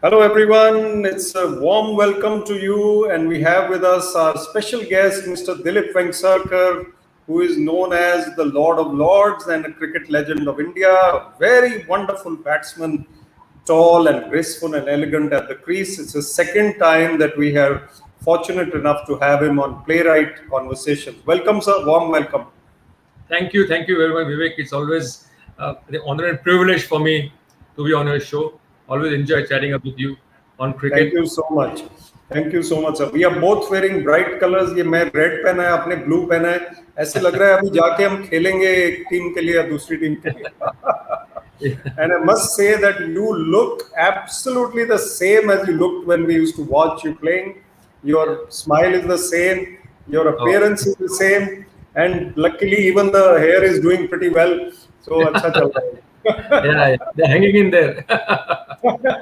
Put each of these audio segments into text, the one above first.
Hello, everyone. It's a warm welcome to you, and we have with us our special guest, Mr. Dilip Vengsarkar, who is known as the Lord of Lords and a cricket legend of India. A very wonderful batsman, tall and graceful and elegant at the crease. It's the second time that we are fortunate enough to have him on Playwright Conversations. Welcome, sir. Warm welcome. Thank you very much, Vivek. It's always the honor and privilege for me to be on your show. Always enjoy chatting up with you on cricket. Thank you so much. Thank you so much, sir. We are both wearing bright colors. ये मैं red पहना है, आपने blue पहना है. ऐसे लग रहा है अभी जाके हम खेलेंगे एक टीम के लिए या दूसरी टीम के लिए. And I must say that you look absolutely the same as you looked when we used to watch you playing. Your smile is the same. Your appearance is the same. And luckily, even the hair is doing pretty well. So, अच्छा चल रहा है. Yeah, they're hanging in there.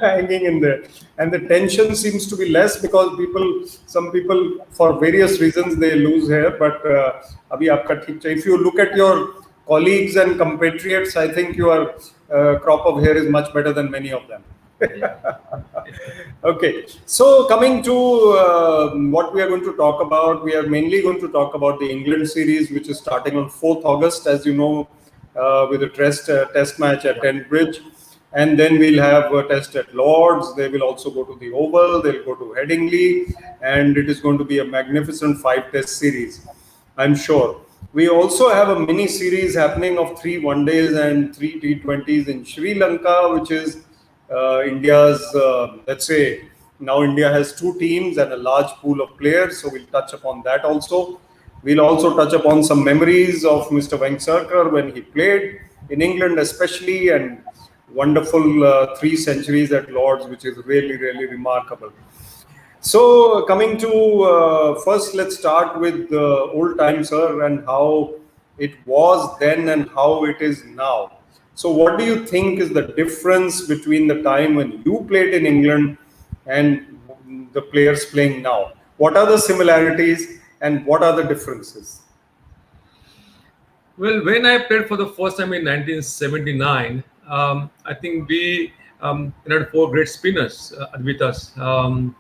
Hanging in there, and the tension seems to be less because some people, for various reasons, they lose hair. But abhi aapka theek hai. If you look at your colleagues and compatriots, I think your crop of hair is much better than many of them. Okay, so coming to what we are going to talk about, we are mainly going to talk about the England series, which is starting on 4th August, as you know, with a test match at Bridge. And then we'll have a test at Lords. They will also go to the Oval. They'll go to Headingley. And it is going to be a magnificent 5-test series, I'm sure. We also have a mini series happening of 3 one-days and 3 T20s in Sri Lanka, which is India's, let's say, now India has 2 teams and a large pool of players. So we'll touch upon that also. We'll also touch upon some memories of Mr. Vengsarkar when he played in England especially, and wonderful 3 centuries at Lords, which is really, really remarkable. So coming to, first let's start with the old times, sir, and how it was then and how it is now. So what do you think is the difference between the time when you played in England and the players playing now? What are the similarities and what are the differences? Well, when I played for the first time in 1979, I think we had 4 great spinners with us. And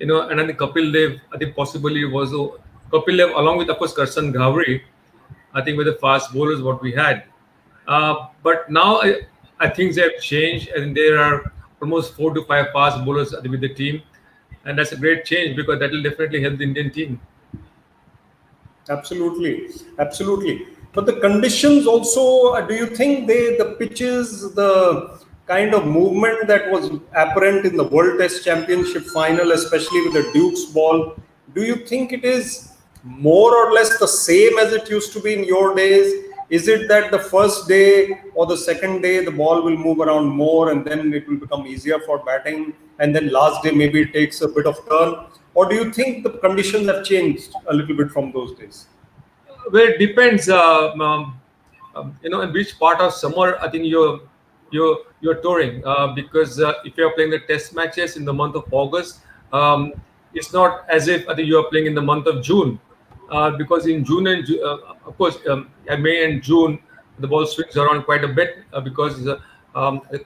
I think Kapil Dev, I think possibly was Kapil Dev along with, of course, Karsan Ghavri, I think, were the fast bowlers what we had. But now I think they have changed, and there are almost 4 to 5 fast bowlers with the team, and that's a great change because that will definitely help the Indian team. Absolutely. But the conditions also, do you think the pitches, the kind of movement that was apparent in the World Test Championship final, especially with the Duke's ball, do you think it is more or less the same as it used to be in your days? Is it that the first day or the second day the ball will move around more and then it will become easier for batting, and then last day maybe it takes a bit of turn? Or do you think the conditions have changed a little bit from those days? Well, it depends. In which part of summer I think you're touring. Because if you are playing the test matches in the month of August, it's not as if I think you are playing in the month of June. Because in June and of course May and June the ball swings around quite a bit because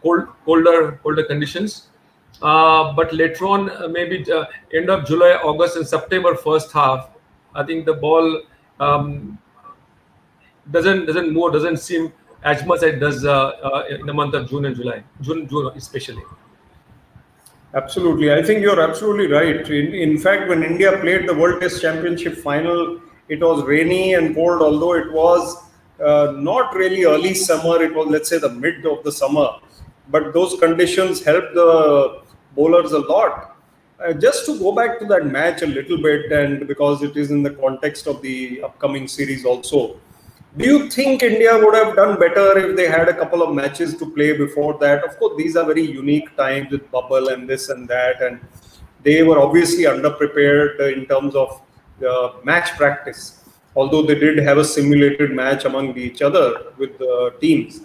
colder conditions. But later on, maybe end of July, August, and September first half, I think the ball doesn't move, doesn't seem as much as it does in the month of June and July, June especially. Absolutely, I think you're absolutely right. In fact, when India played the World Test Championship final, it was rainy and cold. Although it was not really early summer, it was, let's say, the mid of the summer. But those conditions helped the bowlers a lot. Just to go back to that match a little bit, and because it is in the context of the upcoming series also, do you think India would have done better if they had a couple of matches to play before that? Of course, these are very unique times with bubble and this and that, and they were obviously underprepared in terms of match practice, although they did have a simulated match among each other with the teams.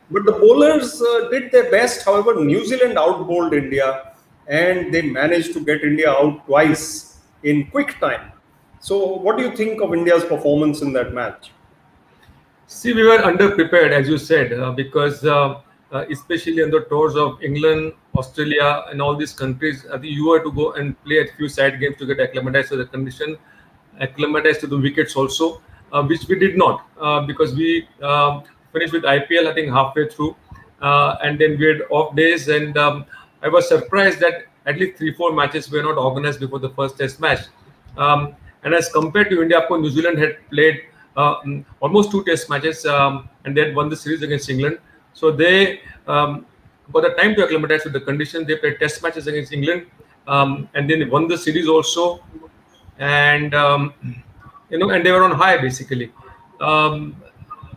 But the bowlers did their best. However, New Zealand outbowled India, and they managed to get India out twice in quick time. So what do you think of India's performance in that match? See, we were underprepared, as you said, because especially on the tours of England Australia, and all these countries, I think you were to go and play a few side games to get acclimatized to the condition, acclimatized to the wickets also, which we did not because we finished with IPL, I think, halfway through, and then we had off days, and I was surprised that at least 3-4 matches were not organized before the first Test match. And as compared to India, of course, New Zealand had played almost 2 Test matches, and they had won the series against England. So they, by the time to acclimatize with the conditions, they played Test matches against England, and then they won the series also, and and they were on high basically. Um,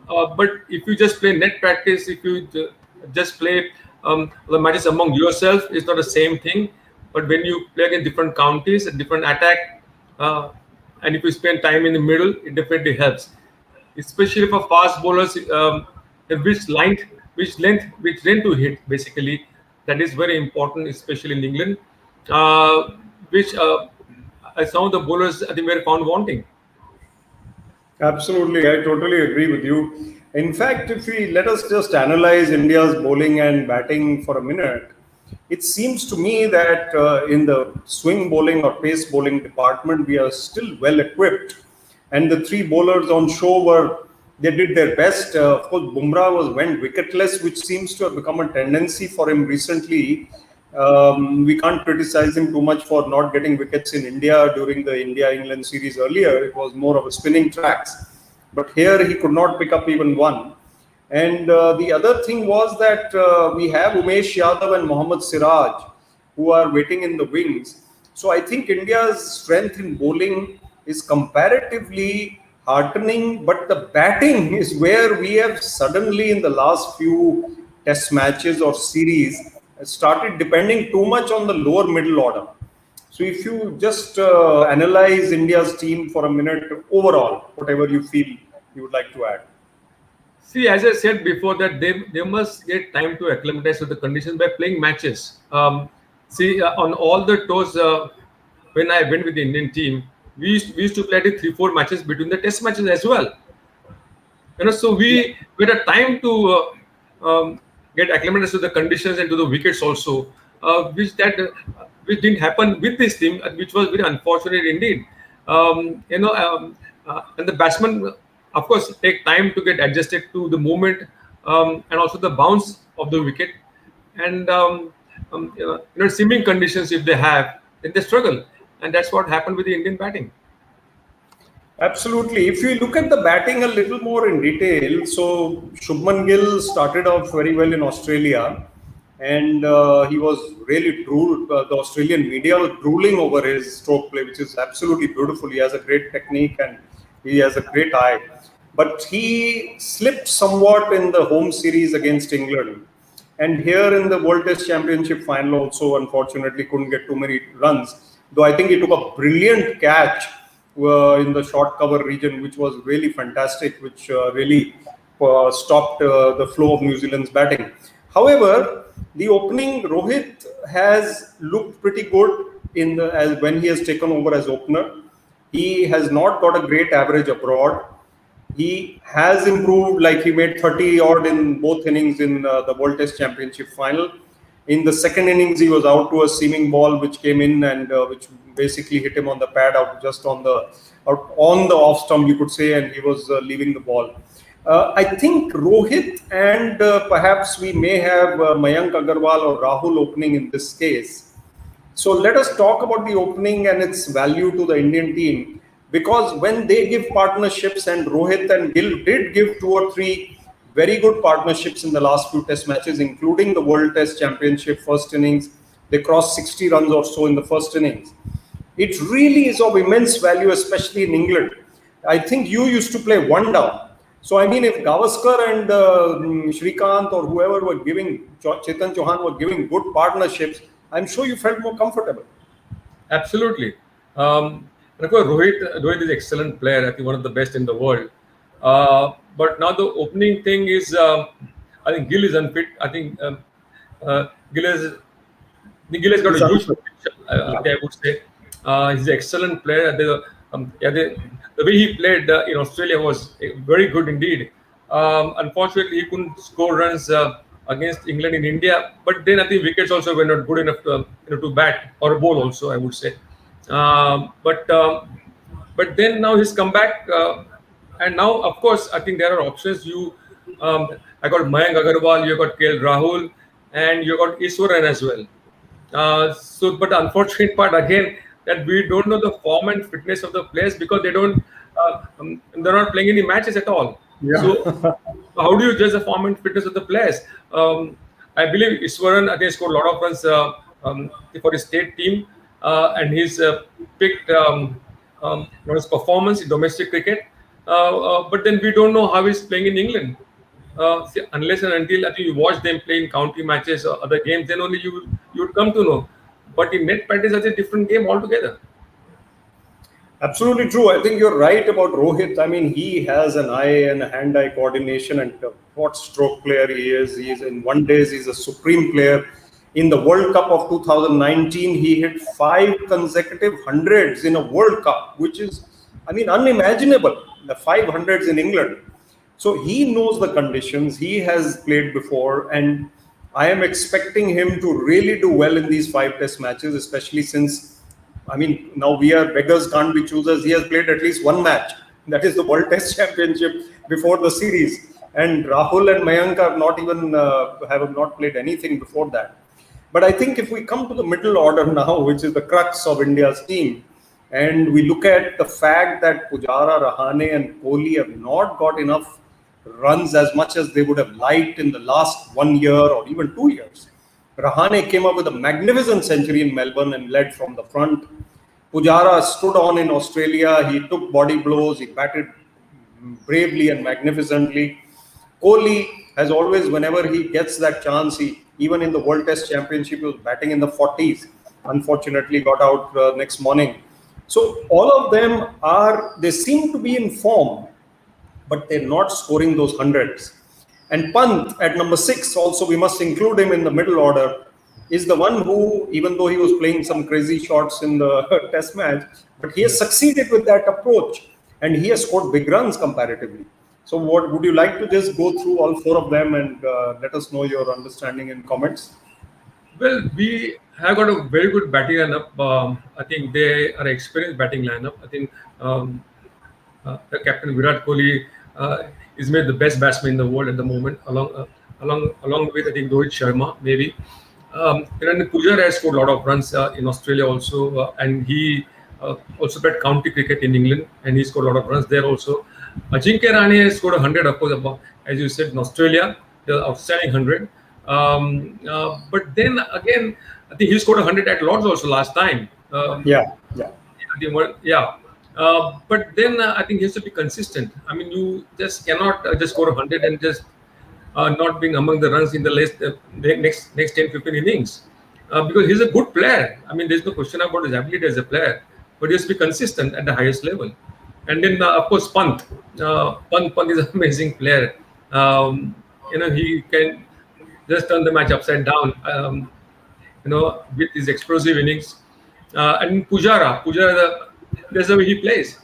but if you just play net practice, if you just play the matches among yourself, it's not the same thing. But when you play against different counties and different attack, uh, and if you spend time in the middle, it definitely helps, especially for fast bowlers. Which length, which length to hit basically, that is very important, especially in England, which some of the bowlers I think were found wanting. Absolutely, I totally agree with you. In fact, if we let us just analyze India's bowling and batting for a minute, it seems to me that in the swing bowling or pace bowling department, we are still well equipped. And the three bowlers on show they did their best. Of course, Bumrah went wicketless, which seems to have become a tendency for him recently. We can't criticize him too much for not getting wickets in India during the India-England series earlier. It was more of a spinning tracks. But here he could not pick up even one. And the other thing was that we have Umesh Yadav and Mohammad Siraj, who are waiting in the wings. So I think India's strength in bowling is comparatively heartening, but the batting is where we have suddenly, in the last few Test matches or series, started depending too much on the lower middle order. So if you just analyze India's team for a minute overall, whatever you feel you would like to add. See, as I said before, that they must get time to acclimatize to the conditions by playing matches. See, on all the tours, when I went with the Indian team, we used to play 3-4 matches between the Test matches as well. So we had a time to get acclimatized to the conditions and to the wickets also, which didn't happen with this team, which was very unfortunate indeed. And the batsmen, of course, take time to get adjusted to the movement, and also the bounce of the wicket, and seaming conditions if they have, then they struggle, and that's what happened with the Indian batting. Absolutely. If you look at the batting a little more in detail, so Shubman Gill started off very well in Australia, and he was really drooled. The Australian media was drooling over his stroke play, which is absolutely beautiful. He has a great technique and he has a great eye. But he slipped somewhat in the home series against England. And here in the World Test Championship final also, unfortunately, couldn't get too many runs. Though I think he took a brilliant catch in the short cover region, which was really fantastic, which really stopped the flow of New Zealand's batting. However, the opening, Rohit has looked pretty good as when he has taken over as opener. He has not got a great average abroad. He has improved, like he made 30 odd in both innings in the World Test Championship final. In the second innings, he was out to a seaming ball which came in and which basically hit him on the pad out just on the off stump, you could say, and he was leaving the ball. I think Rohit and perhaps we may have Mayank Agarwal or Rahul opening in this case. So let us talk about the opening and its value to the Indian team, because when they give partnerships, and Rohit and Gill did give 2 or 3 very good partnerships in the last few Test matches, including the World Test Championship first innings. They crossed 60 runs or so in the first innings. It really is of immense value, especially in England. I think you used to play one down. So, I mean, if Gavaskar and Shrikant or whoever were giving, Chetan Chauhan were giving good partnerships, I'm sure you felt more comfortable. Absolutely. And of course, Rohit is an excellent player. I think one of the best in the world. But now the opening thing is, I think Gill is unfit. I think Gill has got a huge potential, I would say. He's an excellent player. The way he played in Australia was very good indeed. Unfortunately, he couldn't score runs against England in India. But then I think wickets also were not good enough to, to bat or bowl also, I would say. Um, but um, but then now he's come back, and now of course I think there are options. I got Mayank Agarwal, you got KL Rahul, and you got Iswaran as well. But the unfortunate part again that we don't know the form and fitness of the players because they're not playing any matches at all. So Yeah. how do you judge the form and fitness of the players? I believe Iswaran I think scored a lot of runs for his state team, and he's picked his performance in domestic cricket. But then we don't know how he's playing in England. Unless and until I think you watch them play in county matches or other games, then only you would come to know. But in net practice, that's a different game altogether. Absolutely true. I think you're right about Rohit. I mean, he has an eye and hand-eye coordination, and what stroke player he is. He is in one days he's a supreme player. In the World Cup of 2019, he hit 5 consecutive hundreds in a World Cup, which is, I mean, unimaginable. The 500s in England. So he knows the conditions. He has played before, and I am expecting him to really do well in these 5 Test matches, especially since I mean, now we are beggars can't be choosers. He has played at least one match. That is the World Test Championship before the series. And Rahul and Mayank have not played anything before that. But I think if we come to the middle order now, which is the crux of India's team, and we look at the fact that Pujara, Rahane, and Kohli have not got enough runs as much as they would have liked in the last 1 year or even 2 years. Rahane came up with a magnificent century in Melbourne and led from the front. Pujara stood on in Australia. He took body blows. He batted bravely and magnificently. Kohli has always, whenever he gets that chance, even in the World Test Championship, he was batting in the 40s. Unfortunately, got out next morning. So all of them they seem to be in form, but they're not scoring those hundreds. And Pant at number 6, also we must include him in the middle order, is the one who, even though he was playing some crazy shots in the test match, but he has succeeded with that approach and he has scored big runs comparatively. So what would you like to just go through all 4 of them and let us know your understanding in comments? Well, we have got a very good batting lineup. I think they are an experienced batting lineup. I think the captain Virat Kohli is made the best batsman in the world at the moment, along with I think Rohit Sharma maybe. And Pujara has scored a lot of runs in Australia also, and he also played county cricket in England, and he scored a lot of runs there also. Ajinkya Rahane has scored 100, of course, as you said, in Australia, the outstanding 100. But then again, I think he scored 100 at Lords also last time. Yeah. Yeah. But then I think he has to be consistent. I mean, you just cannot just score 100 and just not being among the runs in the next 10-15 innings. Because he's a good player. I mean, there's no question about his ability as a player, but he has to be consistent at the highest level. And then, of course, Pant. Pant is an amazing player. He can just turn the match upside down, with his explosive innings. And Pujara, that's the way he plays.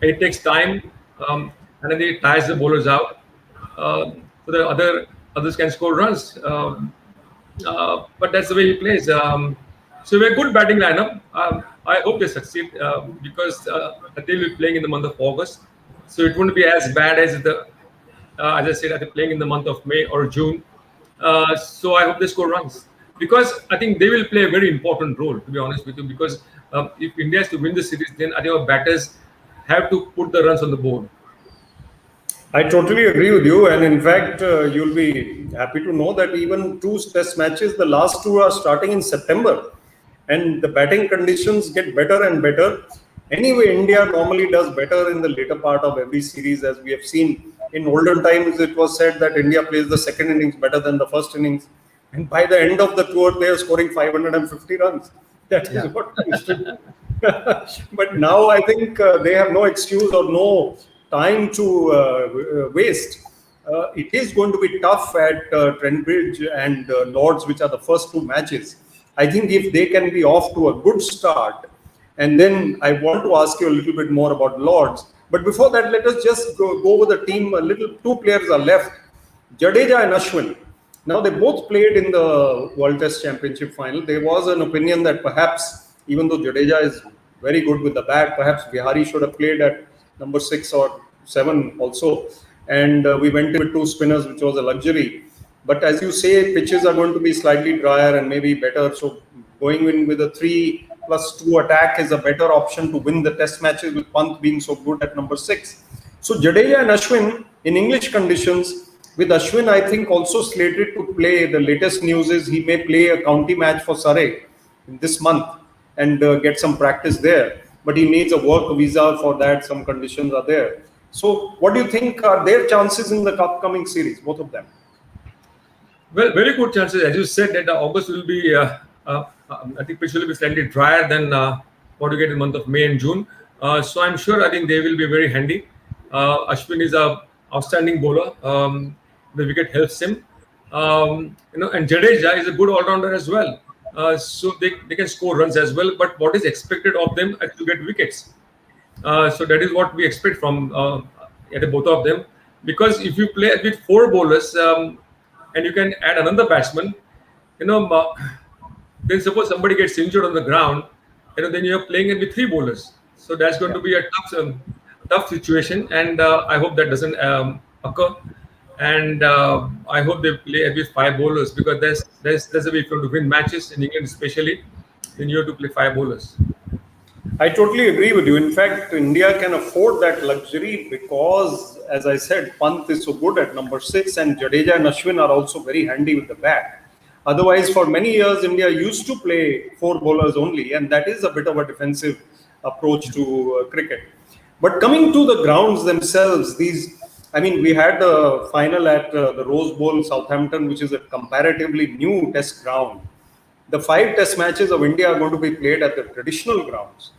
It takes time, and then he tires the bowlers out. So the others can score runs. But that's the way he plays. So we're a good batting lineup. I hope they succeed because they will be playing in the month of August. So it won't be as bad as as I said, they're playing in the month of May or June. So I hope they score runs. Because I think they will play a very important role, to be honest with you. Because if India is to win the series, then I think our batters have to put the runs on the board. I totally agree with you. And in fact, you'll be happy to know that even 2 test matches, the last 2 are starting in September. And the batting conditions get better and better. Anyway, India normally does better in the later part of every series, as we have seen. In olden times, it was said that India plays the second innings better than the first innings. And by the end of the tour, they are scoring 550 runs. That is what we used to do. But now I think they have no excuse or no time to waste. It is going to be tough at Trent Bridge and Lords, which are the first 2 matches. I think if they can be off to a good start, and then I want to ask you a little bit more about Lords, But before that, let us just go over the team a little. Two players are left, Jadeja and Ashwin. Now, they both played in the World Test Championship final. There was an opinion that perhaps, even though Jadeja is very good with the bat, perhaps Bihari should have played at number 6 or 7 also. And we went in with two spinners, which was a luxury. But as you say, pitches are going to be slightly drier and maybe better. So going in with a 3+2 attack is a better option to win the test matches, with Pant being so good at number 6. So Jadeja and Ashwin in English conditions, with Ashwin, I think, also slated to play. The latest news is he may play a county match for Surrey in this month and get some practice there. But he needs a work visa for that. Some conditions are there. So what do you think are their chances in the upcoming series, both of them? Well, very good chances. As you said, that August will be, I think pitch will be slightly drier than what you get in the month of May and June. So I'm sure, I think they will be very handy. Ashwin is a outstanding bowler. The wicket helps him. And Jadeja is a good all-rounder as well. So they can score runs as well. But what is expected of them is to get wickets. So that is what we expect from both of them. Because if you play with 4 bowlers and you can add another batsman, then suppose somebody gets injured on the ground, then you're playing it with 3 bowlers. So that's going to be a tough situation, and I hope that doesn't occur. And I hope they play with 5 bowlers, because there's a way for to win matches in England, especially. Then you have to play 5 bowlers. I totally agree with you. In fact, India can afford that luxury because, as I said, Pant is so good at number 6, and Jadeja and Ashwin are also very handy with the bat. Otherwise, for many years, India used to play 4 bowlers only, and that is a bit of a defensive approach to cricket. But coming to the grounds themselves, we had the final at the Rose Bowl, Southampton, which is a comparatively new test ground. The 5 test matches of India are going to be played at the traditional grounds.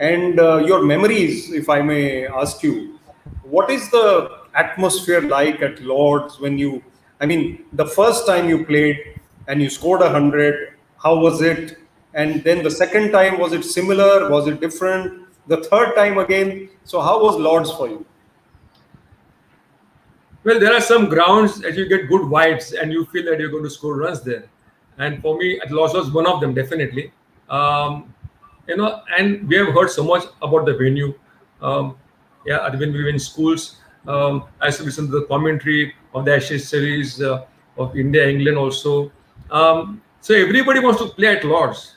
And your memories, if I may ask you, what is the atmosphere like at Lord's when the first time you played and you scored 100, how was it? And then the second time, was it similar? Was it different? The third time again. So how was Lord's for you? Well, there are some grounds that you get good wides and you feel that you're going to score runs there. And for me, at Lord's was one of them, definitely. And we have heard so much about the venue. When we were in schools, I used to listen to the commentary of the Ashes series of India, England also. So everybody wants to play at Lord's,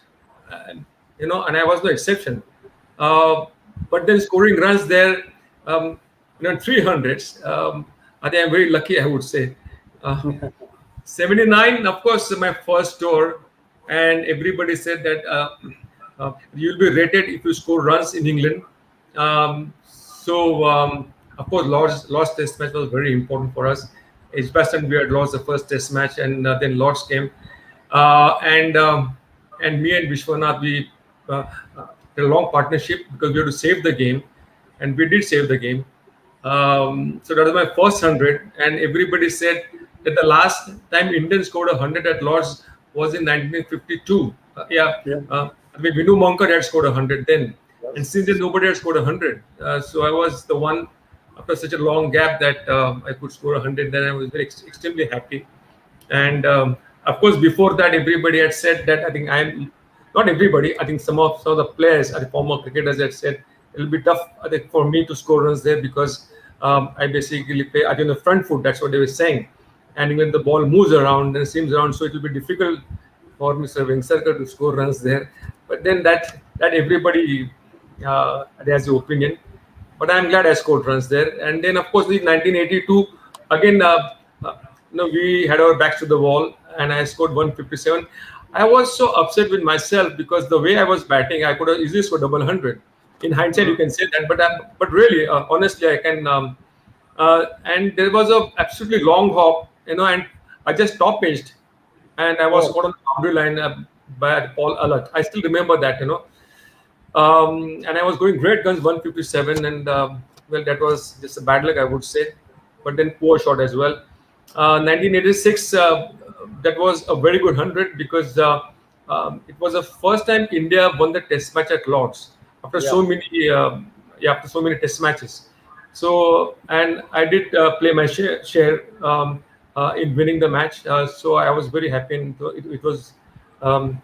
and I was no exception. But then scoring runs there, 300s. I think I'm very lucky, I would say. 79, of course, my first tour, and everybody said that you'll be rated if you score runs in England. Of course, Lord's test match was very important for us. Edgbaston, we had lost the first test match, and then Lord's came. And me and Vishwanath, we had a long partnership because we had to save the game, and we did save the game. So that was my first 100, and everybody said that the last time Indian scored 100 at Lord's was in 1952. Vinu Monkar had scored 100 then, and since then nobody had scored 100. So I was the one, after such a long gap, that I could score 100. Then I was extremely happy. And of course, before that, everybody had said that. I think not everybody. I think some of the players, the former cricketers, had said it'll be tough, I think, for me to score runs there because I basically play on the front foot. That's what they were saying. And when the ball moves around and seems around, so it will be difficult for Mr. Vengsarkar to score runs there. But then that everybody has the opinion. But I'm glad I scored runs there. And then, of course, in 1982, again, we had our backs to the wall, and I scored 157. I was so upset with myself because the way I was batting, I could have easily scored double 100. In hindsight, you can say that, but really, honestly, I can. And there was a absolutely long hop, and I just top edged, and I was caught on the boundary line by Paul Alert. I still remember that, and I was going great guns, 157, and that was just a bad luck, I would say, but then poor shot as well. 1986, that was a very good 100 because it was the first time India won the Test match at Lord's after so many test matches. So, and I did play my share in winning the match. So I was very happy, and it was um,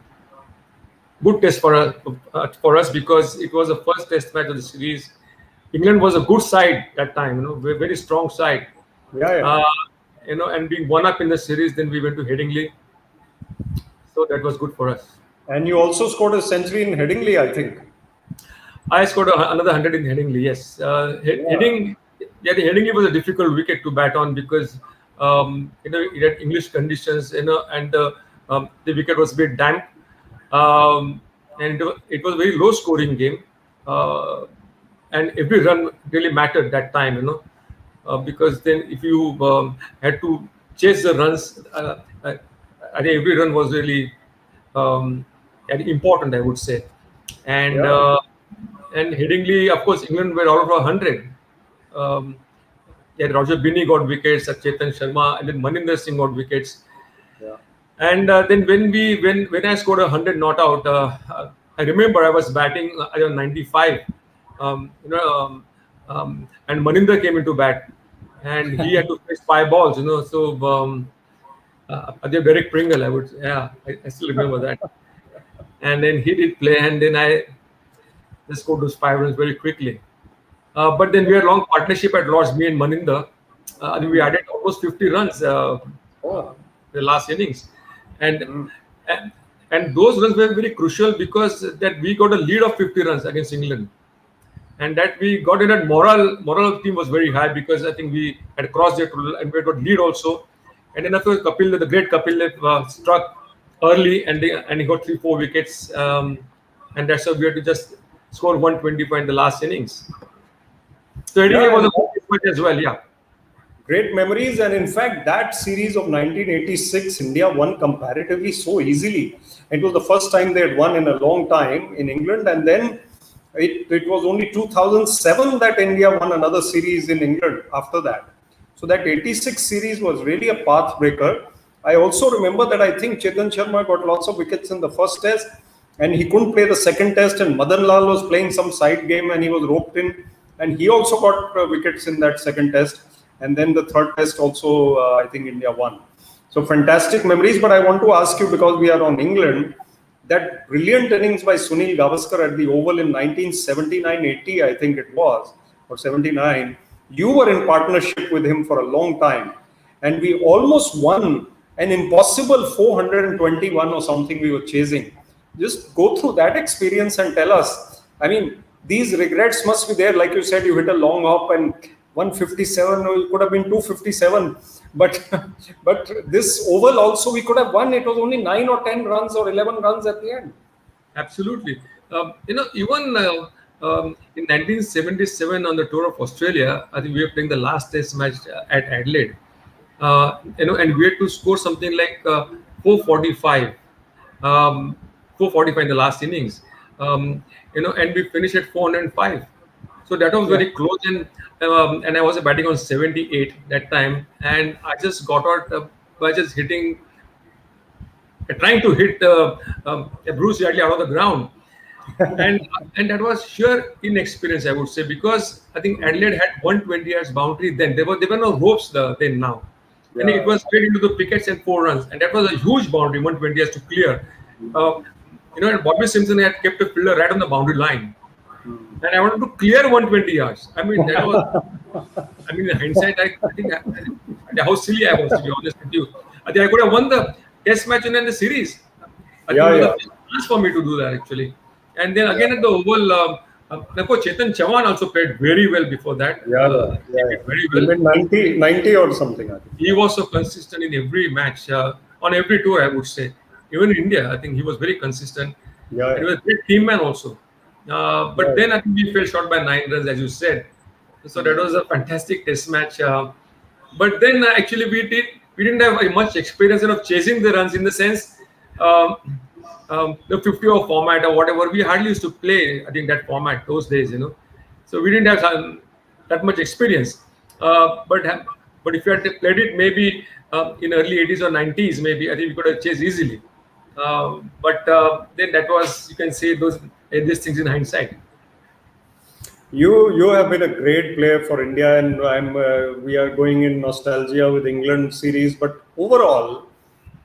good test for us because it was the first test match of the series. England was a good side that time, very strong side. Yeah, yeah. Uh, and being one up in the series, then we went to Headingley, so that was good for us. And you also scored a century in Headingley, I think. I scored another 100 in Headingley. Yes, Yeah. the Headingley was a difficult wicket to bat on because it had English conditions, and the wicket was a bit damp, and it was a very low scoring game, uh, and every run really mattered that time, because then if you had to chase the runs, I think every run was really um, and important, I would say. And Yeah. Headingley, of course, England were all over 100. Um, yeah, Roger Binney got wickets, Chetan Sharma, and then Maninder Singh got wickets. Yeah. And then when I scored 100 not out, I remember I was batting around 95, and Maninder came into bat, and he had to face 5 balls, So Derek Pringle, I still remember that. And then he did play, and then I just scored those 5 runs very quickly. But then we had long partnership at Lords, me and Maninder. And we added almost 50 runs Oh. the last innings, and Mm. and and those runs were very crucial because that we got a lead of 50 runs against England, and that we got in that morale of the team was very high because I think we had crossed it and we got lead also, and then after the great Kapil Dev struck early and he got 3-4 wickets, and that's how we had to just score 125 in the last innings. So I think it Yeah, was and a good match as well, yeah. great memories. And in fact, that series of 1986, India won comparatively so easily. It was the first time they had won in a long time in England. And then it was only 2007 that India won another series in England after that. So that 86 series was really a path breaker. I also remember that I think Chetan Sharma got lots of wickets in the first test and he couldn't play the second test, and Madan Lal was playing some side game and he was roped in, and he also got wickets in that second test. And then the third test also, I think India won. So fantastic memories. But I want to ask you, because we are on England, that brilliant innings by Sunil Gavaskar at the Oval in 1979-80, I think it was, or 79. You were in partnership with him for a long time, and we almost won an impossible 421 or something we were chasing. Just go through that experience and tell us. I mean, these regrets must be there. Like you said, you hit a long hop and 157, or it could have been 257. But but this Oval also we could have won. It was only 9 or 10 runs or 11 runs at the end. Absolutely. Even in 1977 on the tour of Australia, I think we were playing the last test match at Adelaide. And we had to score something like 445, 445 in the last innings. And we finished at 405. So that was Yeah. very close, and I was batting on 78 that time, and I just got out by just trying to hit Bruce Yardley out of the ground, and and that was sheer inexperience, I would say, because I think Adelaide had 120 yards boundary then. There were no ropes then now, and it Yeah. was straight into the pickets and 4 runs, and that was a huge boundary, 120 yards to clear. Uh, and Bobby Simpson had kept a fielder right on the boundary line, and I wanted to clear 120 yards. I mean, that was. I mean, in hindsight, how silly I was, to be honest with you. I think I could have won the test match and then the series. I think Yeah, it was yeah. a big chance for me to do that, actually. And then again at the Oval, of course, Chetan Chauhan also played very well before that. Yeah, He yeah. did very He well. made 90 or something, I think. He was so consistent in every match, on every tour, I would say. Even in India, I think he was very consistent. Yeah, And he yeah. was a great team man also. But Yeah. then I think we fell short by 9 runs, as you said. So that was a fantastic test match. But then actually we didn't have much experience of chasing the runs, in the sense um, the 50-over format or whatever. We hardly used to play, I think, that format those days. So we didn't have that much experience. But if you had played it maybe in early 80s or 90s, maybe I think we could have chased easily. But then that was, you can say, those these things in hindsight. You have been a great player for India, and we are going in nostalgia with England series. But overall,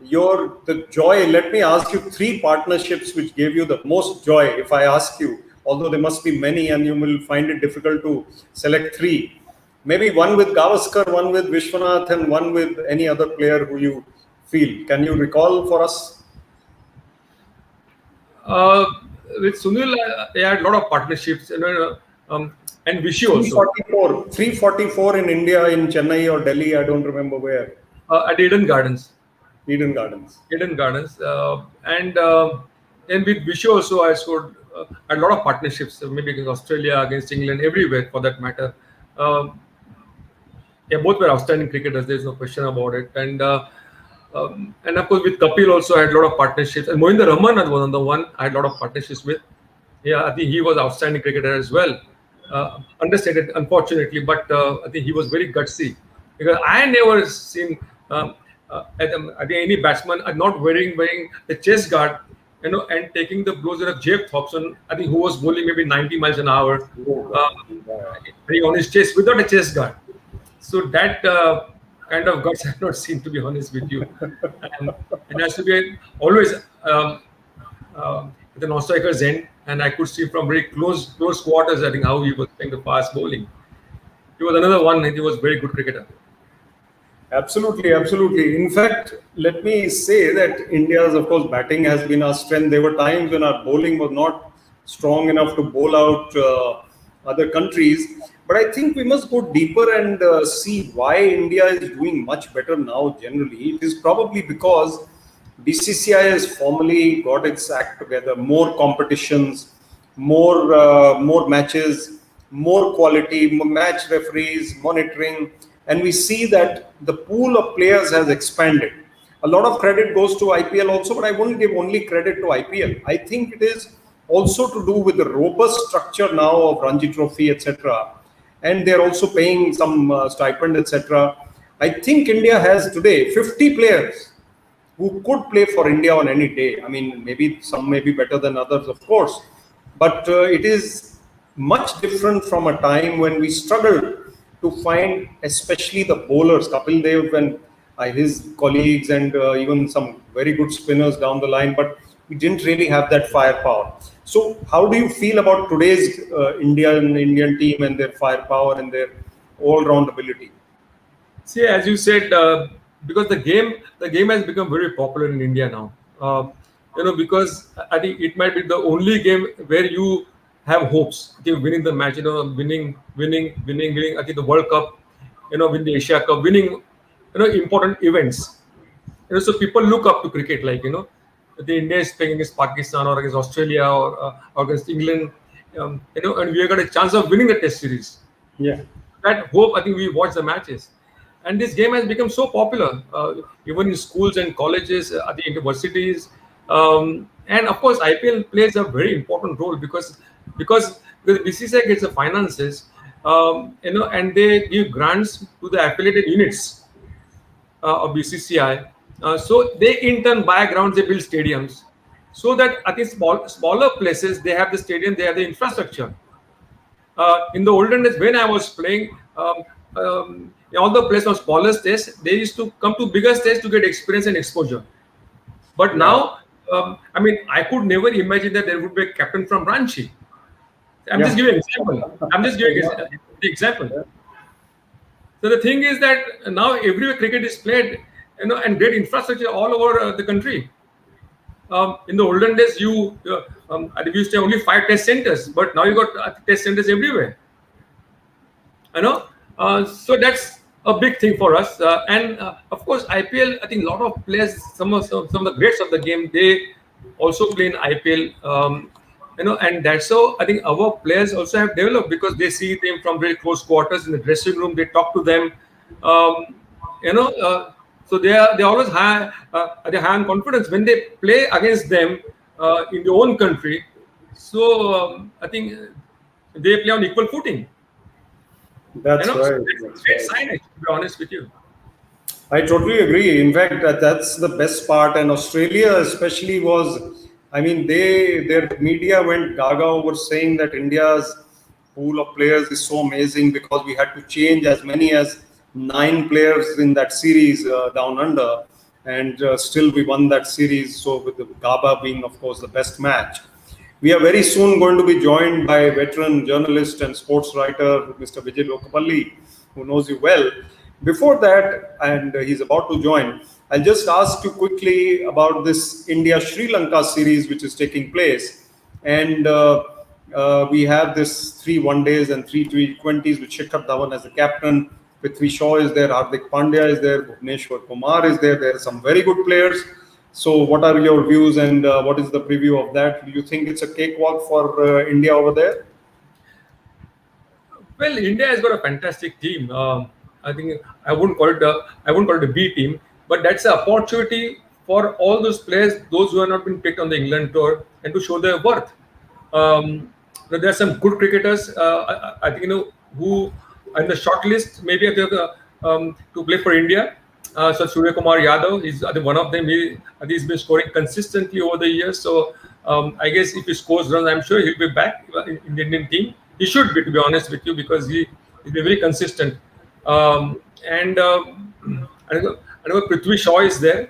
the joy. Let me ask you three partnerships which gave you the most joy. If I ask you, although there must be many, and you will find it difficult to select three, maybe one with Gavaskar, one with Vishwanath, and one with any other player who you feel. Can you recall for us? Uh, with Sunil, I had a lot of partnerships, and Vishu also 344 in India, in Chennai or Delhi, I don't remember where. at Eden Gardens. Eden Gardens. Eden Gardens, and with Vishu also I scored a lot of partnerships, maybe against Australia, against England, everywhere for that matter. Uh, yeah, both were outstanding cricketers. There's no question about it. And of course with Kapil also I had a lot of partnerships. And Mohinder Rahman was another one I had a lot of partnerships with. Yeah, I think he was outstanding cricketer as well. Understated, unfortunately, but I think he was very gutsy because I never seen I think any batsman are not wearing the chest guard, and taking the blows of Jeff Thompson, I think, who was bowling maybe 90 miles an hour, on his chest without a chest guard. So that kind of guts I've not seen, to be honest with you. And has to be always at the non-striker's end, and I could see from very close quarters, I think, how he was playing the fast bowling. He was another one, and he was very good cricketer. Absolutely, absolutely. In fact, let me say that India's, of course, batting has been our strength. There were times when our bowling was not strong enough to bowl out other countries. But I think we must go deeper and see why India is doing much better now generally. It is probably because BCCI has formally got its act together, more competitions, more matches, more quality, more match referees, monitoring, and we see that the pool of players has expanded. A lot of credit goes to IPL also, but I won't give only credit to IPL. I think it is also to do with the robust structure now of Ranji Trophy, etc. And they're also paying some stipend, etc. I think India has today 50 players who could play for India on any day. I mean, maybe some may be better than others, of course, but it is much different from a time when we struggled to find, especially the bowlers, Kapil Dev and his colleagues, and even some very good spinners down the line, but we didn't really have that firepower. So, how do you feel about today's Indian team and their firepower and their all-round ability? See, as you said, because the game has become very popular in India now. Because I think it might be the only game where you have hopes, okay, winning the match, winning. I think the World Cup, win the Asia Cup, winning, important events. So people look up to cricket, like, the India is playing against Pakistan or against Australia or against England, and we have got a chance of winning the Test series. Yeah. That hope, I think, we watch the matches, and this game has become so popular, even in schools and colleges, at the universities, and of course IPL plays a very important role because the BCCI gets the finances, and they give grants to the affiliated units of BCCI. So they in turn buy grounds, they build stadiums, so that I think smaller places, they have the stadium, they have the infrastructure. In the olden days when I was playing, all the players on smaller stage, they used to come to bigger stage to get experience and exposure. But now, I could never imagine that there would be a captain from Ranchi. I'm just giving an example. I'm just giving the example. So the thing is that now everywhere cricket is played, and great infrastructure all over the country. In the olden days, I used to have only 5 test centers, but now you got test centers everywhere. So that's a big thing for us. And of course, IPL. I think a lot of players, some of the greats of the game, they also play in IPL. And that's how I think our players also have developed, because they see them from very close quarters in the dressing room. They talk to them. Um, so they always high, they high on confidence when they play against them in their own country. So I think they play on equal footing. That's right. It's great signage, to be honest with you. I totally agree. In fact, that's the best part. And Australia, especially, was, I mean, their media went gaga over saying that India's pool of players is so amazing because we had to change as many as 9 players in that series down under, and still we won that series. So with the Gaba being, of course, the best match. We are very soon going to be joined by veteran journalist and sports writer, Mr. Vijay Lokapalli, who knows you well. Before that, and he's about to join, I'll just ask you quickly about this India-Sri Lanka series which is taking place. And we have this 3 one-days and 3 T20s with Shikhar Dhawan as the captain. Prithvi Shaw is there, Hardik Pandya is there, Bhuvneshwar Kumar is there. There are some very good players. So what are your views and what is the preview of that? Do you think it's a cakewalk for India over there? Well, India has got a fantastic team. I think I wouldn't call it a B team, but that's an opportunity for all those players, those who have not been picked on the England tour, and to show their worth. There are some good cricketers. I think who are in the short list. Maybe to play for India. So Surya Kumar Yadav is I think one of them. He's been scoring consistently over the years. So I guess if he scores runs, I'm sure he'll be back in the Indian team. He should be, to be honest with you, because he's been very consistent. And I know Prithvi Shaw is there.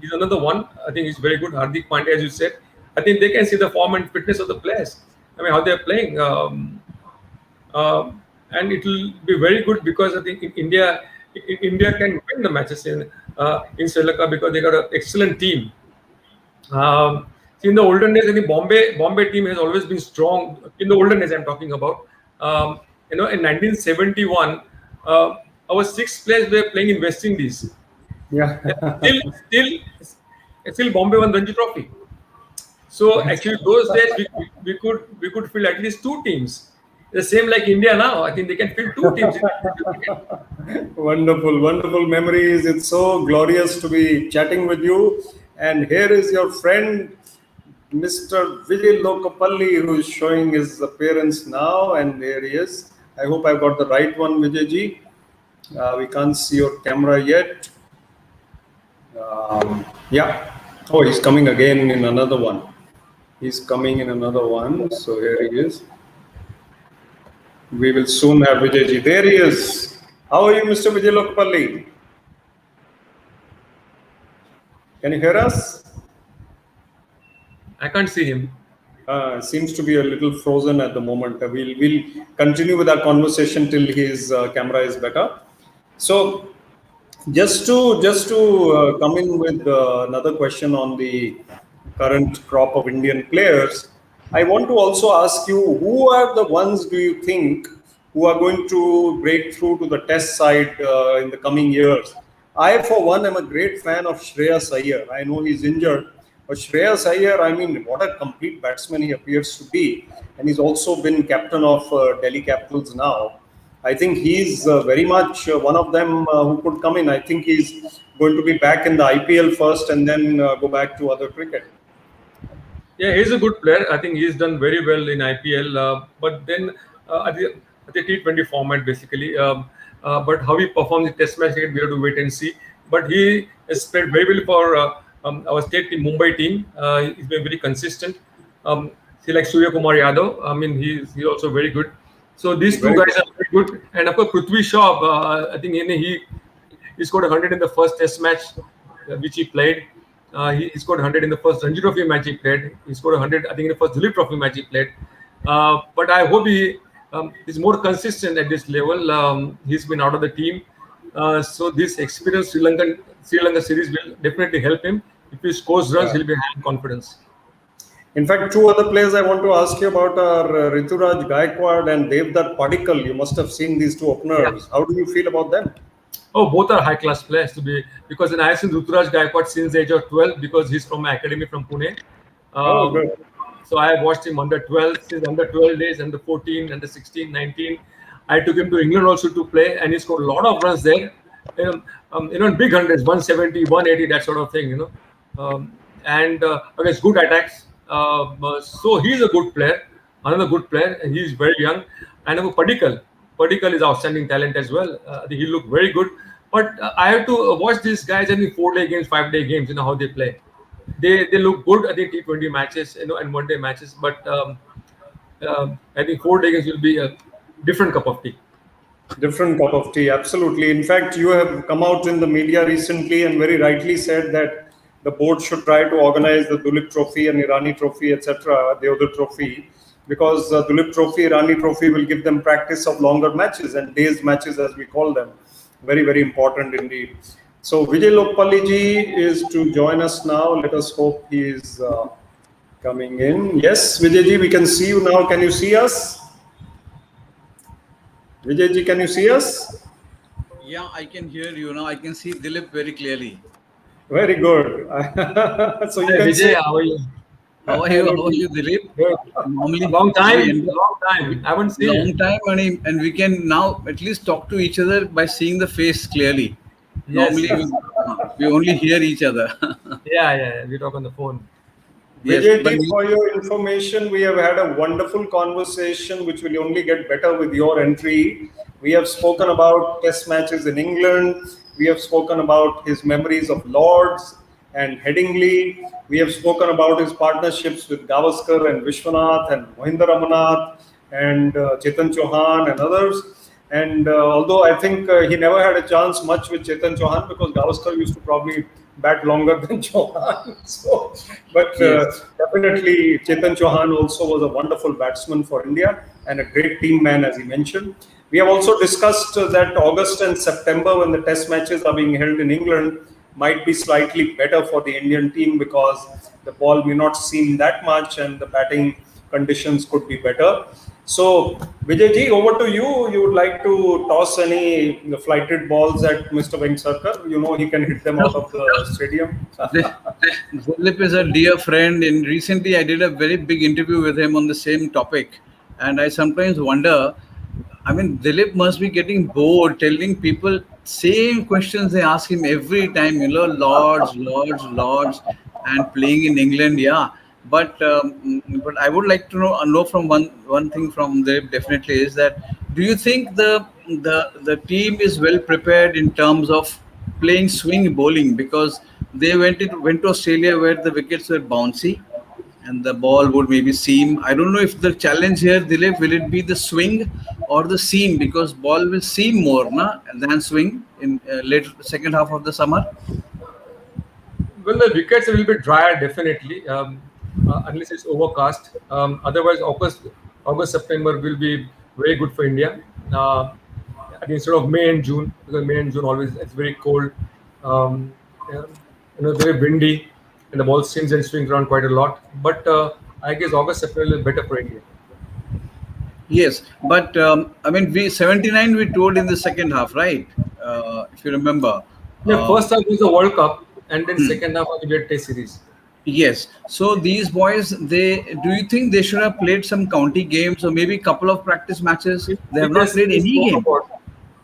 He's another one. I think he's very good. Hardik Pandya, as you said. I think they can see the form and fitness of the players. I mean, how they're playing. And it will be very good because I think India can win the matches in Sri Lanka because they got an excellent team. In the olden days, I think Bombay team has always been strong. In the olden days, I'm talking about. In 1971, our 6 players were playing in West Indies. Yeah. Still Bombay won Ranji Trophy. So actually, those days we could field at least 2 teams. The same like India now. I think they can field 2 teams. Wonderful, wonderful memories. It's so glorious to be chatting with you. And here is your friend, Mr. Vijay Lokapalli, who is showing his appearance now. And there he is. I hope I've got the right one, Vijayji. We can't see your camera yet. Yeah. Oh, he's coming again in another one. He's coming in another one. So here he is. We will soon have Vijayji. There he is. How are you, Mr. Vijay Lokapalli? Can you hear us? I can't see him. Seems to be a little frozen at the moment. We'll continue with our conversation till his camera is better. So, just to come in with another question on the current crop of Indian players, I want to also ask you, who are the ones do you think who are going to break through to the test side in the coming years? I, for one, am a great fan of Shreyas Iyer. I know he's injured, but Shreyas Iyer, I mean, what a complete batsman he appears to be. And he's also been captain of Delhi Capitals now. I think he's very much one of them who could come in. I think he's going to be back in the IPL first and then go back to other cricket. Yeah, he's a good player. I think he's done very well in IPL. But then at the T20 format, basically. But how he performs in Test match cricket, we have to wait and see. But he has played very well for our state team, Mumbai team. He's been very consistent. See, like Surya Kumar Yadav. I mean, he's also very good. So these 2 guys are very good. And of course, Prithvi Shaw. I think he scored 100 in the first Test match which he played. He scored 100 in the first Ranji Trophy match he played. He scored 100, I think, in the first Dilip Trophy match he played. But I hope he is more consistent at this level. He's been out of the team. So this experienced Sri Lanka series will definitely help him. If he scores runs, he'll be having confidence. In fact, 2 other players I want to ask you about are Rituraj Gaikwad and Devdutt Padikkal. You must have seen these 2 openers. Yeah. How do you feel about them? Oh, both are high-class players because I have seen Rituraj Gaikwad since the age of 12 because he's from my academy from Pune. Good. So I have watched him under 12, since under 12 days, under 14, under 16, 19. I took him to England also to play, and he scored a lot of runs there. In big hundreds, 170, 180, that sort of thing. And against good attacks. So he's a good player, another good player. He's very young. And Padikkal is outstanding talent as well. I think he looked very good. But I have to watch these guys in 4-day games, 5-day games, how they play. They look good at the T20 matches, and 1-day matches. But I think 4 days will be a different cup of tea. Different cup of tea, absolutely. In fact, you have come out in the media recently and very rightly said that the board should try to organize the Dulip Trophy and Irani Trophy, etc., the other trophy, because Dulip Trophy, Irani Trophy will give them practice of longer matches and days matches, as we call them. Very, very important indeed. So Vijay Lokpalli ji is to join us now. Let us hope he is coming in. Yes, Vijay ji, we can see you now. Can you see us? Vijay ji, can you see us? Yeah, I can hear you now. I can see Dilip very clearly. Very good. So you Hi, can Vijay, say, how are you? How are you? How are you, Dilip? Good. Normally, Long time, we- long time. I haven't seen long you. time, and we can now at least talk to each other by seeing the face clearly. Yes, Normally, yes. we only hear each other. Yeah. We talk on the phone. Yes, Vijay but ji, for your information, we have had a wonderful conversation which will only get better with your entry. We have spoken about test matches in England. We have spoken about his memories of Lords and Headingley. We have spoken about his partnerships with Gavaskar and Vishwanath and Mohinder Ramanath and Chetan Chauhan and others. And although I think he never had a chance much with Chetan Chauhan because Gavaskar used to probably bat longer than Chauhan. So, but yes, definitely Chetan Chauhan also was a wonderful batsman for India and a great team man, as he mentioned. We have also discussed that August and September, when the test matches are being held in England, might be slightly better for the Indian team because the ball may not seam that much and the batting conditions could be better. So, Vijay ji, over to you. You would like to toss any flighted balls at Mr. Vengsarkar? You know he can hit them out of the stadium. Dilip is a dear friend. And recently, I did a very big interview with him on the same topic, and I sometimes wonder. I mean, Dilip must be getting bored telling people same questions they ask him every time. Lords, and playing in England. Yeah, but I would like to know from one thing from Dilip definitely is that do you think the team is well prepared in terms of playing swing bowling because they went to Australia where the wickets were bouncy and the ball would maybe seam. I don't know if the challenge here, Dilip, will it be the swing or the seam because ball will seam more than swing in late second half of the summer. Well, the wickets will be drier definitely, unless it's overcast. Otherwise, September will be very good for India. I think instead of May and June, because May and June always it's very cold, yeah, very windy, and the ball spins and swings around quite a lot. But I guess August September is better for India. Yes, but I mean, we 79 we told in the second half, right? If you remember. Yeah, Um, first half was the World Cup, and then second half was the Test series. Yes. So these boys, do you think they should have played some county games or maybe couple of practice matches? They have It not just played is any game. overboard.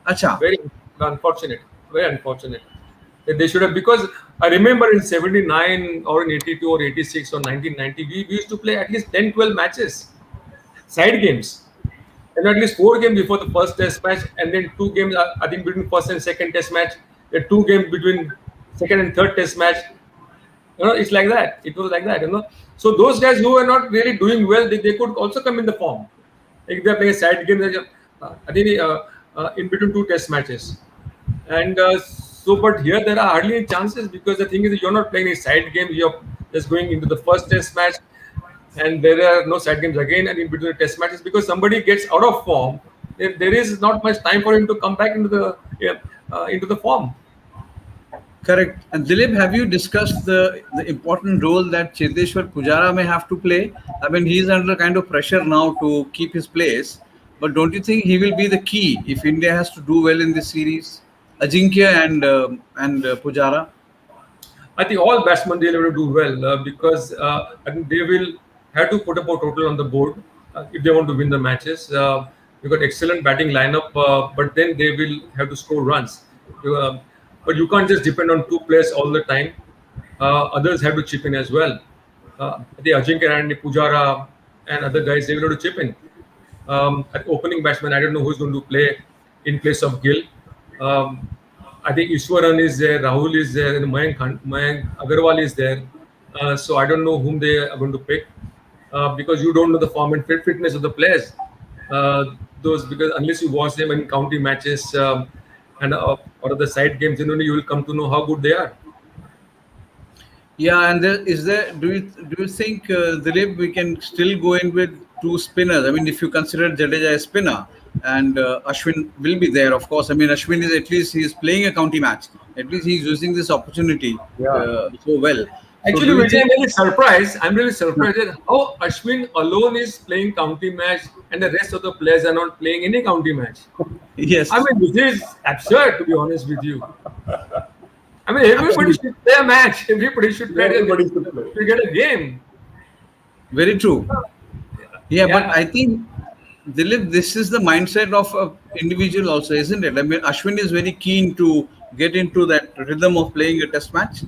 Acha. Very unfortunate. Very unfortunate. They should have, because I remember in 79 or in 82 or 86 or 1990, we used to play at least 10, 12 matches, side games. And at least 4 games before the first test match, and then 2 games, I think, between first and second test match, then 2 games between second and third test match. It's like that. It was like that. So those guys who were not really doing well, they could also come in the form. Like they're playing a side game, I think in between 2 test matches. And but here there are hardly any chances because the thing is you're not playing a side game. You're just going into the first test match, and there are no side games again and in between the test matches because somebody gets out of form. There is not much time for him to come back into the form. Correct. And Dilip, have you discussed the important role that Cheteshwar Pujara may have to play? I mean, he's under kind of pressure now to keep his place. But don't you think he will be the key if India has to do well in this series? Ajinkya and Pujara. I think all batsmen they'll have to do well because I think they will have to put up a total on the board if they want to win the matches. You've got excellent batting lineup, but then they will have to score runs. But you can't just depend on 2 players all the time. Others have to chip in as well. The Ajinkya and Pujara and other guys they will have to chip in. At opening batsman, I don't know who's going to play in place of Gill. Um, I think Ishwaran is there, Rahul is there, and Mayank Agarwal is there. So I don't know whom they are going to pick. because you don't know the form and fitness of the players. Those because unless you watch them in county matches and or the side games, you will come to know how good they are. Yeah, and do you think Dilip, we can still go in with two spinners? I mean, if you consider Jadeja a spinner and Ashwin will be there, of course. I mean, Ashwin is at least he's playing a county match. At least he's using this opportunity so well. So Actually, do you Vijay, think? I'm really surprised at how Ashwin alone is playing county match and the rest of the players are not playing any county match. Yes, I mean, this is absurd, to be honest with you. I mean, everybody absolutely, should play a match. Everybody should play Everybody should play. to get a game. very true. Yeah, but Yeah. I think Dilip, this is the mindset of an individual also, isn't it? I mean, Ashwin is very keen to get into that rhythm of playing a test match.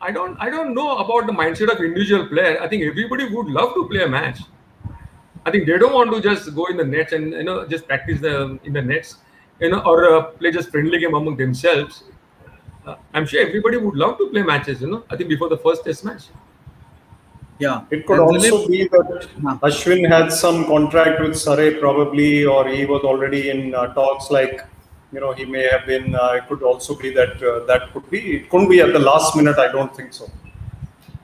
I don't know about the mindset of individual player. I think everybody would love to play a match. I think they don't want to just go in the nets and just practice in the nets, or play just friendly game among themselves. I'm sure everybody would love to play matches. I think before the first test match. Yeah, It could and Dilip, also be that huh, Ashwin had some contract with Surrey probably, or he was already in talks. Like, he may have been. It could also be that that could be. It couldn't be at the last minute. I don't think so.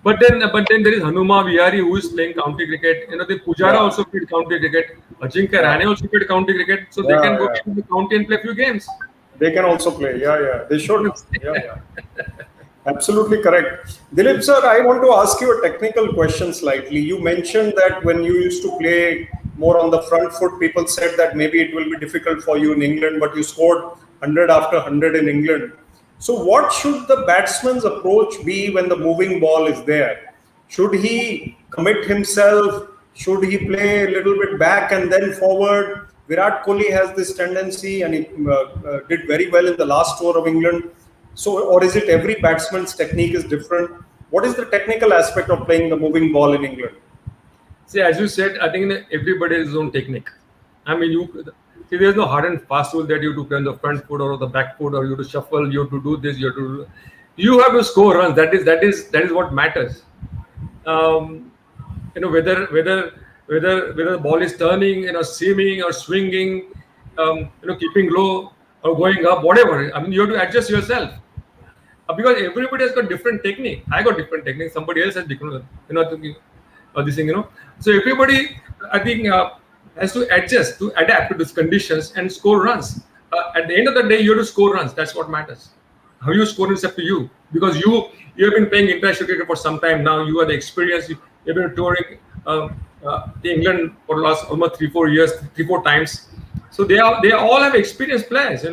But then there is Hanuma Vihari who is playing county cricket. The Pujara Yeah, also played county cricket. Ajinkya yeah, Rane also played county cricket. So they can yeah, go yeah. to the county and play a few games. They can also play. Yeah, yeah. They should. Yeah, yeah. Absolutely correct. Dilip sir, I want to ask you a technical question slightly. You mentioned that when you used to play more on the front foot, people said that maybe it will be difficult for you in England, but you scored 100 after 100 in England. So, what should the batsman's approach be when the moving ball is there? Should he commit himself? Should he play a little bit back and then forward? Virat Kohli has this tendency, and he did very well in the last tour of England. So, or is it every batsman's technique is different? What is the technical aspect of playing the moving ball in England? See, as you said, I think everybody has his own technique. I mean, there's no hard and fast rule that you have to play on the front foot or the back foot, or you have to shuffle, you have to do this, you have to score runs. That is what matters. Um, whether the ball is turning, seaming or swinging, keeping low or going up, whatever. I mean, you have to adjust yourself. Because everybody has got different technique. I got different technique. Somebody else has different, this thing. So everybody, I think, has to adjust, to adapt to these conditions and score runs. At the end of the day, you have to score runs. That's what matters. How you score is up to you, because you have been playing international cricket for some time now. You are the experience. You've been touring the England for the last almost 3-4 years, 3-4 times. So they all have experienced players.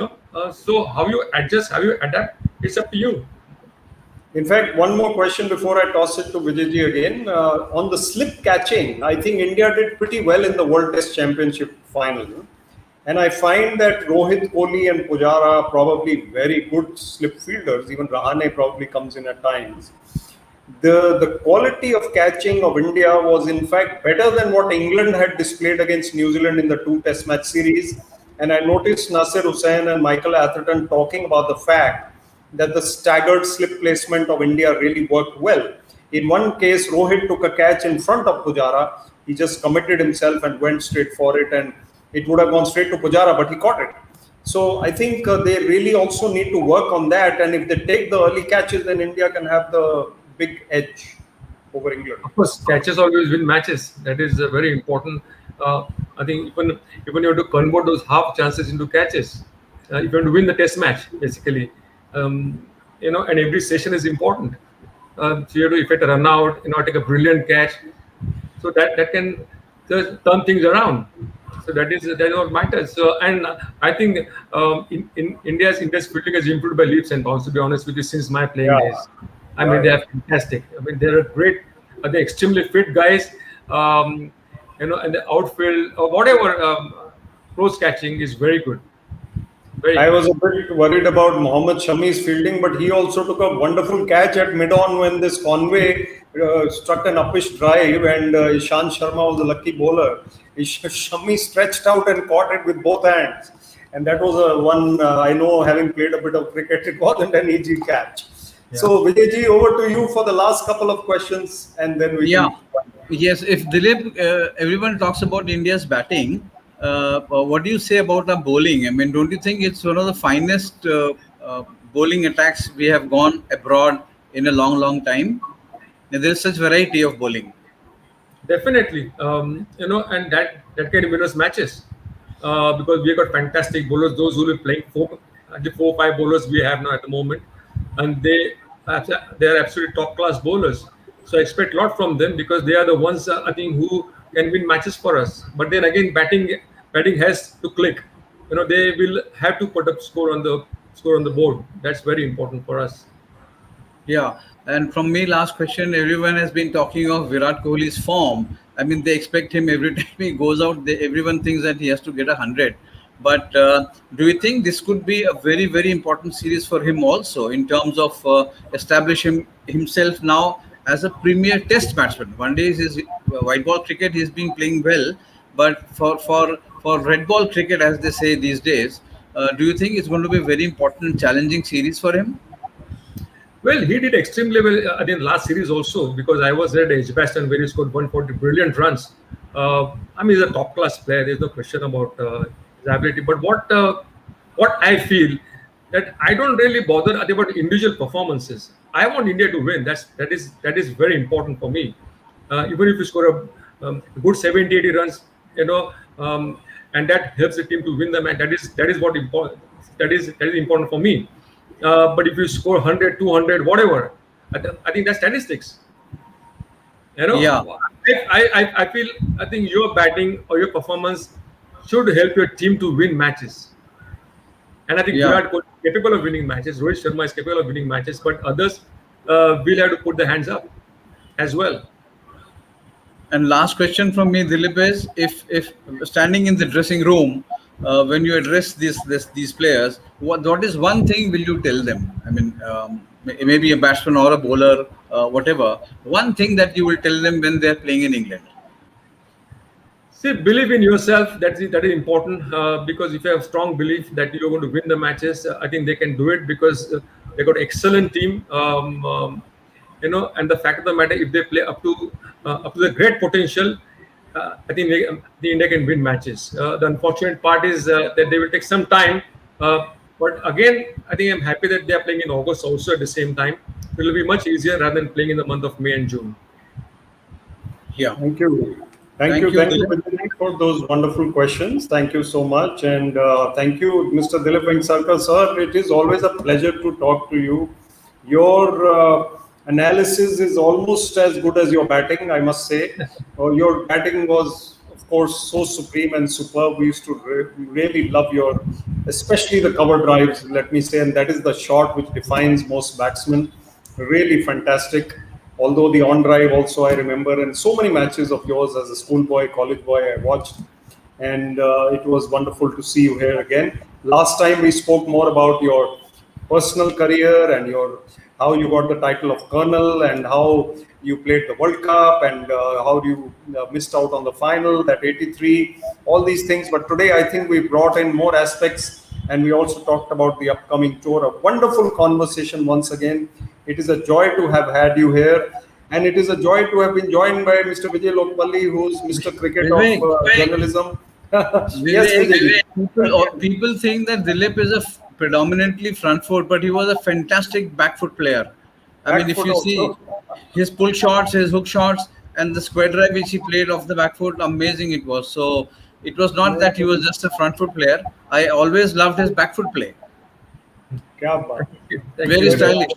So how you adjust, how you adapt, it's up to you. In fact, one more question before I toss it to Vijayji again. On the slip catching, I think India did pretty well in the World Test Championship final. And I find that Rohit, Kohli and Pujara are probably very good slip fielders. Even Rahane probably comes in at times. The quality of catching of India was in fact better than what England had displayed against New Zealand in the 2 Test match series. And I noticed Nasir Hussain and Michael Atherton talking about the fact that the staggered slip placement of India really worked well. In one case, Rohit took a catch in front of Pujara. He just committed himself and went straight for it, and it would have gone straight to Pujara, but he caught it. So I think they really also need to work on that. And if they take the early catches, then India can have the big edge over England. Of course, catches always win matches. That is very important. I think even you have to convert those half chances into catches. If you want to win the test match, basically, and every session is important. So you have to effect a run out, take a brilliant catch. So that can just turn things around. So that is what matters. So, and I think in India's fielding has improved by leaps and bounds. To be honest with you, since my playing days, I mean they are fantastic. I mean they're great. They're extremely fit guys. And the outfield or whatever close catching is very good. I was a bit worried about Mohammad Shami's fielding, but he also took a wonderful catch at mid-on when this Conway struck an uppish drive, and Ishan Sharma was a lucky bowler. Shami stretched out and caught it with both hands, and that was one I know, having played a bit of cricket, it wasn't an easy catch. Yeah. So Vijayji, over to you for the last couple of questions, and then we can Yes, if Dilip, everyone talks about India's batting. What do you say about our bowling? I mean, don't you think it's one of the finest bowling attacks we have gone abroad in a long, long time? And there's such variety of bowling. Definitely, and that can win us matches because we have got fantastic bowlers. Those who will be playing the 4 5 bowlers we have now at the moment, and they are absolutely top class bowlers. So I expect a lot from them because they are the ones I think who can win matches for us. But then again, batting has to click. They will have to put up score on the board. That's very important for us. Yeah, and from me, last question. Everyone has been talking of Virat Kohli's form. I mean, they expect him every time he goes out. Everyone thinks that he has to get 100. But do you think this could be a very, very important series for him also in terms of establishing himself now as a premier Test batsman? One day is white ball cricket, he's been playing well, but for red ball cricket, as they say these days, do you think it's going to be a very important and challenging series for him? Well, he did extremely well in last series also because I was at Edgbaston where he scored 140 brilliant runs. I mean, he's a top class player. There's no question about his ability. But what I feel that I don't really bother about individual performances. I want India to win. That is very important for me. Even if you score a good 70, 80 runs, and that helps the team to win the match. That is what important. That is important for me. But if you score 100, 200, whatever, I think that's statistics. Yeah. I feel I think your batting or your performance should help your team to win matches. And I think Yeah. Virat Kohli is capable of winning matches. Rohit Sharma is capable of winning matches, but others will have to put their hands up as well. And last question from me, Dilip, is if standing in the dressing room, when you address these players, what is one thing will you tell them? I mean, maybe a batsman or a bowler, whatever. One thing that you will tell them when they're playing in England. See, believe in yourself. That is important because if you have strong belief that you're going to win the matches, I think they can do it because they got excellent team. And the fact of the matter, if they play up to the great potential, I think the India can win matches. The unfortunate part is that they will take some time. But again, I think I'm happy that they are playing in August also at the same time. It will be much easier rather than playing in the month of May and June. Yeah. Thank you. Thank you, Thank you, Dilip. Vivek, for those wonderful questions. Thank you so much. And thank you, Mr. Dilip Vengsarkar, sir. It is always a pleasure to talk to you. Your analysis is almost as good as your batting, I must say. Your batting was, of course, so supreme and superb. We used to really love especially the cover drives, let me say, and that is the shot which defines most batsmen. Really fantastic. Although the on drive also I remember, and so many matches of yours as a schoolboy, college boy I watched, and it was wonderful to see you here again. Last time we spoke more about your personal career and your how you got the title of colonel and how you played the World Cup and how you missed out on the final, that 83, all these things. But today I think we brought in more aspects and we also talked about the upcoming tour. A wonderful conversation once again. It is a joy to have had you here. And it is a joy to have been joined by Mr. Vijay Lokpalli, who's Mr. Cricket Vivek, of journalism. Yes, Vijay. People think that Dilip is a predominantly front foot, but he was a fantastic back foot player. I mean, Back if foot you see also. his pull shots, his hook shots, and the square drive which he played off the back foot, amazing it was. So it was not that he was just a front foot player. I always loved his back foot play. Kya baat. Thank Very you. stylish.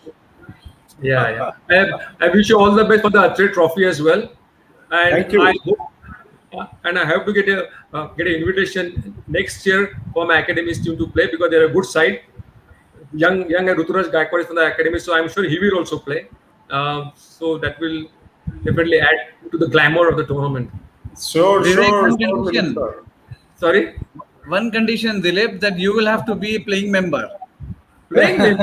Yeah. I wish you all the best for the Atray trophy as well. And Thank you. I hope, and I have to get an invitation next year for my academy's team to play because they're a good side. Young Ruturaj Gaikwad is from the academy, so I'm sure he will also play. So that will definitely add to the glamour of the tournament. Sure, Vivek, sure. one sure, condition. sir. Sorry, One condition, Dilip, that you will have to be a playing member. playing.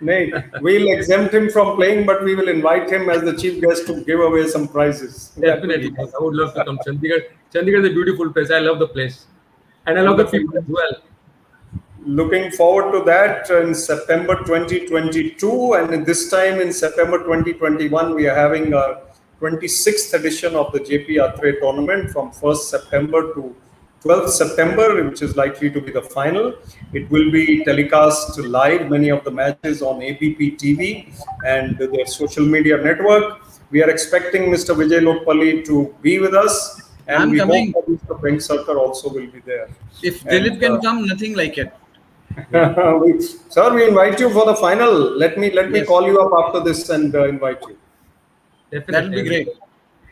Nay, we'll exempt him from playing, but we will invite him as the chief guest to give away some prizes. Definitely, I would love to come. Chandigarh is a beautiful place. I love the place, and I love the people as well. looking forward to that in September 2022, and this time in September 2021 we are having a 26th edition of the JP Atray tournament from 1st September to 12th September, which is likely to be the final. It will be telecast live, many of the matches on ABP TV and their social media network. We are expecting Mr. Vijay Lokpalli to be with us, and I'm we coming. hope that Mr. Vengsarkar also will be there. If And, Dilip can come, nothing like it. Sir, we invite you for the final. Let me Yes. call you up after this and invite you. Definitely. That'll be great.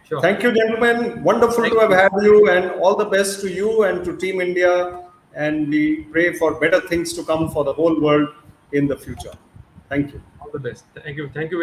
Sure. Thank you, gentlemen. Wonderful Thank to have you. had you, and all the best to you and to Team India. And we pray for better things to come for the whole world in the future. Thank you. All the best. Thank you. Thank you.